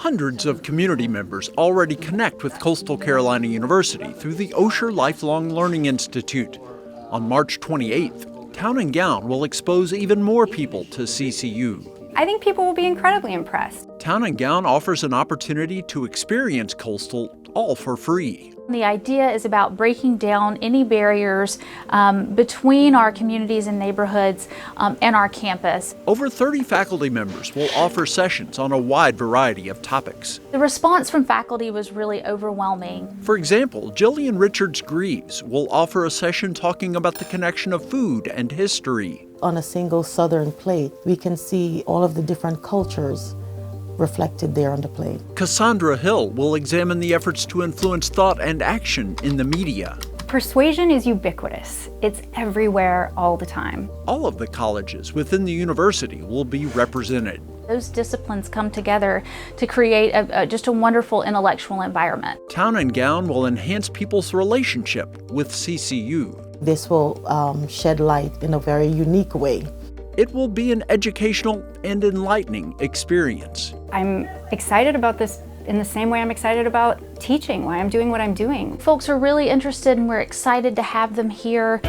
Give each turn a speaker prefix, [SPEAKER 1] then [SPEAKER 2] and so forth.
[SPEAKER 1] Hundreds of community members already connect with Coastal Carolina University through the Osher Lifelong Learning Institute. On March 28th, Town and Gown will expose even more people to CCU.
[SPEAKER 2] I think people will be incredibly impressed.
[SPEAKER 1] Town and Gown offers an opportunity to experience Coastal all for free.
[SPEAKER 3] The idea is about breaking down any barriers between our communities and neighborhoods and our campus.
[SPEAKER 1] Over 30 faculty members will offer sessions on a wide variety of topics.
[SPEAKER 3] The response from faculty was really overwhelming.
[SPEAKER 1] For example, Jillian Richards-Greaves will offer a session talking about the connection of food and history.
[SPEAKER 4] On a single southern plate, we can see all of the different cultures reflected there on the plate.
[SPEAKER 1] Cassandra Hill will examine the efforts to influence thought and action in the media.
[SPEAKER 2] Persuasion is ubiquitous. It's everywhere all the time.
[SPEAKER 1] All of the colleges within the university will be represented.
[SPEAKER 3] Those disciplines come together to create just a wonderful intellectual environment.
[SPEAKER 1] Town and Gown will enhance people's relationship with CCU.
[SPEAKER 4] This will shed light in a very unique way.
[SPEAKER 1] It will be an educational and enlightening experience.
[SPEAKER 2] I'm excited about this in the same way I'm excited about teaching, why I'm doing what I'm doing.
[SPEAKER 3] Folks are really interested and we're excited to have them here.